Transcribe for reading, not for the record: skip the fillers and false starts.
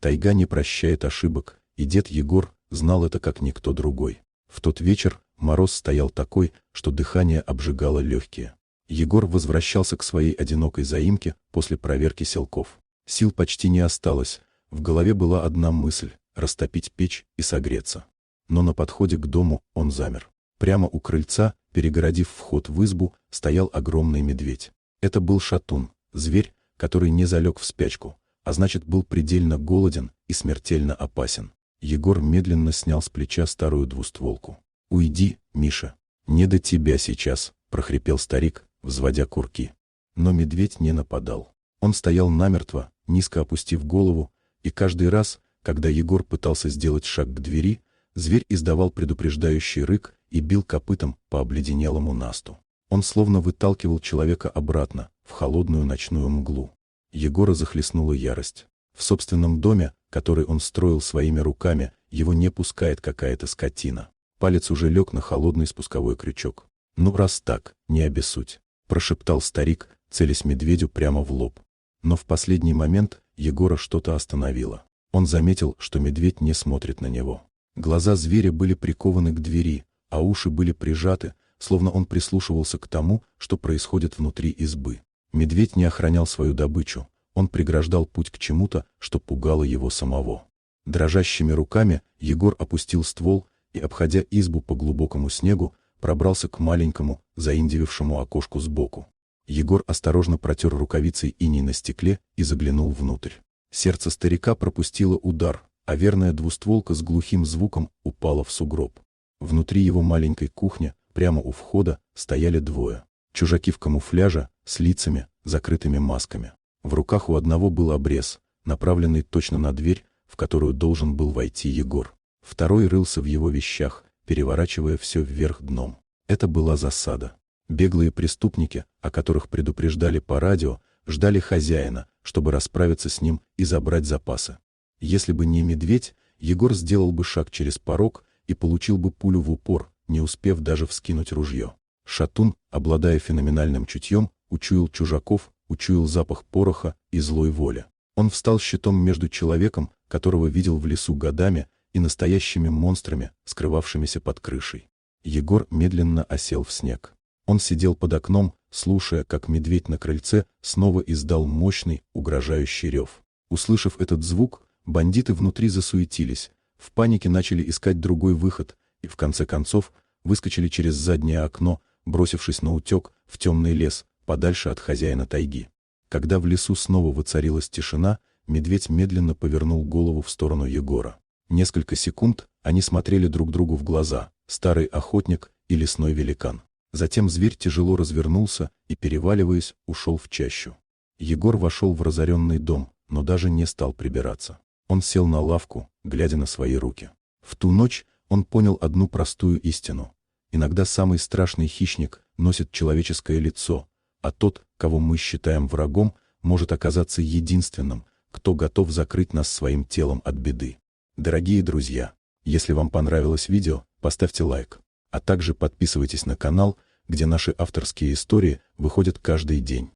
Тайга не прощает ошибок, и дед Егор знал это как никто другой. В тот вечер мороз стоял такой, что дыхание обжигало легкие. Егор возвращался к своей одинокой заимке после проверки селков. Сил почти не осталось, в голове была одна мысль — растопить печь и согреться. Но на подходе к дому он замер. Прямо у крыльца, перегородив вход в избу, стоял огромный медведь. Это был Шатун, зверь, который не залег в спячку, а значит был предельно голоден и смертельно опасен. Егор медленно снял с плеча старую двустволку. «Уйди, Миша, не до тебя сейчас», — прохрипел старик, взводя курки. Но медведь не нападал. Он стоял намертво, низко опустив голову, и каждый раз, когда Егор пытался сделать шаг к двери, зверь издавал предупреждающий рык и бил копытом по обледенелому насту. Он словно выталкивал человека обратно, в холодную ночную мглу. Егора захлестнула ярость. В собственном доме, который он строил своими руками, его не пускает какая-то скотина. Палец уже лег на холодный спусковой крючок. «Ну раз так, не обессудь», — прошептал старик, целясь медведю прямо в лоб. Но в последний момент Егора что-то остановило. Он заметил, что медведь не смотрит на него. Глаза зверя были прикованы к двери, а уши были прижаты, словно он прислушивался к тому, что происходит внутри избы. Медведь не охранял свою добычу, он преграждал путь к чему-то, что пугало его самого. Дрожащими руками Егор опустил ствол и, обходя избу по глубокому снегу, пробрался к маленькому, заиндевевшему окошку сбоку. Егор осторожно протер рукавицей иней на стекле и заглянул внутрь. Сердце старика пропустило удар, а верная двустволка с глухим звуком упала в сугроб. Внутри его маленькой кухни, прямо у входа, стояли двое. Чужаки в камуфляже, с лицами, закрытыми масками. В руках у одного был обрез, направленный точно на дверь, в которую должен был войти Егор. Второй рылся в его вещах, переворачивая все вверх дном. Это была засада. Беглые преступники, о которых предупреждали по радио, ждали хозяина, чтобы расправиться с ним и забрать запасы. Если бы не медведь, Егор сделал бы шаг через порог и получил бы пулю в упор, не успев даже вскинуть ружье. Шатун, обладая феноменальным чутьем, учуял чужаков, учуял запах пороха и злой воли. Он встал щитом между человеком, которого видел в лесу годами, и настоящими монстрами, скрывавшимися под крышей. Егор медленно осел в снег. Он сидел под окном, слушая, как медведь на крыльце снова издал мощный, угрожающий рев. Услышав этот звук, бандиты внутри засуетились, в панике начали искать другой выход и, в конце концов, выскочили через заднее окно, бросившись наутек в темный лес, подальше от хозяина тайги. Когда в лесу снова воцарилась тишина, медведь медленно повернул голову в сторону Егора. Несколько секунд они смотрели друг другу в глаза, старый охотник и лесной великан. Затем зверь тяжело развернулся и, переваливаясь, ушел в чащу. Егор вошел в разоренный дом, но даже не стал прибираться. Он сел на лавку, глядя на свои руки. В ту ночь он понял одну простую истину. Иногда самый страшный хищник носит человеческое лицо, а тот, кого мы считаем врагом, может оказаться единственным, кто готов закрыть нас своим телом от беды. Дорогие друзья, если вам понравилось видео, поставьте лайк, а также подписывайтесь на канал, где наши авторские истории выходят каждый день.